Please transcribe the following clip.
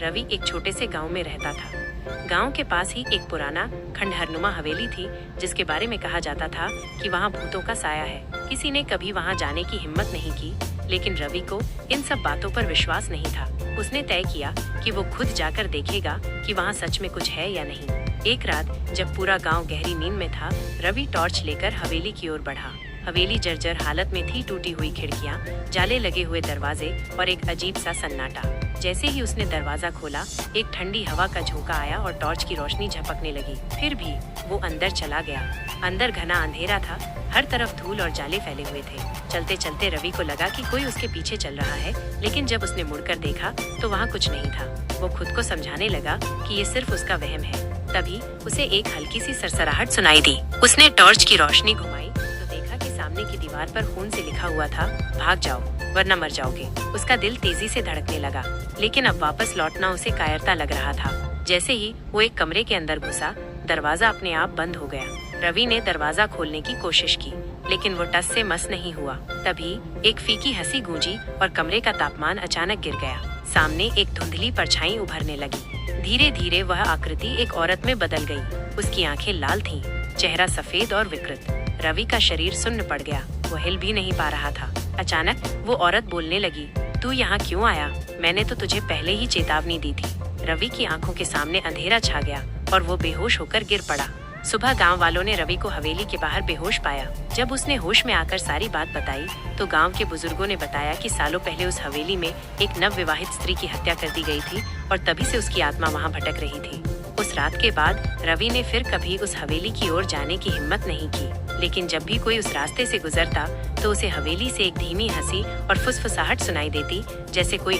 रवि एक छोटे से गांव में रहता था। गांव के पास ही एक पुराना खंडहरनुमा हवेली थी, जिसके बारे में कहा जाता था कि वहां भूतों का साया है। किसी ने कभी वहां जाने की हिम्मत नहीं की, लेकिन रवि को इन सब बातों पर विश्वास नहीं था। उसने तय किया कि वो खुद जाकर देखेगा कि वहाँ सच में कुछ है या नहीं। एक रात जब पूरा गांव गहरी नींद में था, रवि टॉर्च लेकर हवेली की ओर बढ़ा। हवेली जर्जर हालत में थी, टूटी हुई खिड़कियां, जाले लगे हुए दरवाजे और एक अजीब सा सन्नाटा। जैसे ही उसने दरवाजा खोला, एक ठंडी हवा का झोंका आया और टॉर्च की रोशनी झपकने लगी। फिर भी वो अंदर चला गया। अंदर घना अंधेरा था, हर तरफ धूल और जाले फैले हुए थे। चलते चलते रवि को लगा कि कोई उसके पीछे चल रहा है, लेकिन जब उसने मुड़कर देखा तो वहाँ कुछ नहीं था। वो खुद को समझाने लगा कि ये सिर्फ उसका वहम है। तभी उसे एक हल्की सी सरसराहट सुनाई दी। उसने टॉर्च की रोशनी घुमाई तो देखा कि सामने की दीवार पर खून से लिखा हुआ था, भाग जाओ वरना मर जाओगे। उसका दिल तेजी से धड़कने लगा, लेकिन अब वापस लौटना उसे कायरता लग रहा था। जैसे ही वो एक कमरे के अंदर घुसा, दरवाजा अपने आप बंद हो गया। रवि ने दरवाजा खोलने की कोशिश की, लेकिन वो टस से मस नहीं हुआ। तभी एक फीकी हंसी गूंजी और कमरे का तापमान अचानक गिर गया। सामने एक धुंधली परछाई उभरने लगी। धीरे धीरे वह आकृति एक औरत में बदल गई। उसकी आंखें लाल थीं, चेहरा सफेद और विकृत। रवि का शरीर सुन्न पड़ गया, वो हिल भी नहीं पा रहा था। अचानक वो औरत बोलने लगी, तू यहाँ क्यों आया? मैंने तो तुझे पहले ही चेतावनी दी थी। रवि की आंखों के सामने अंधेरा छा गया और वो बेहोश होकर गिर पड़ा। सुबह गांव वालों ने रवि को हवेली के बाहर बेहोश पाया। जब उसने होश में आकर सारी बात बताई तो गांव के बुजुर्गों ने बताया कि सालों पहले उस हवेली में एक नवविवाहित स्त्री की हत्या कर दी गई थी और तभी से उसकी आत्मा वहां भटक रही थी। उस रात के बाद रवि ने फिर कभी उस हवेली की ओर जाने की हिम्मत नहीं की, लेकिन जब भी कोई उस रास्ते से गुजरता तो उसे हवेली से एक धीमी हंसी और फुसफुसाहट सुनाई देती, जैसे कोई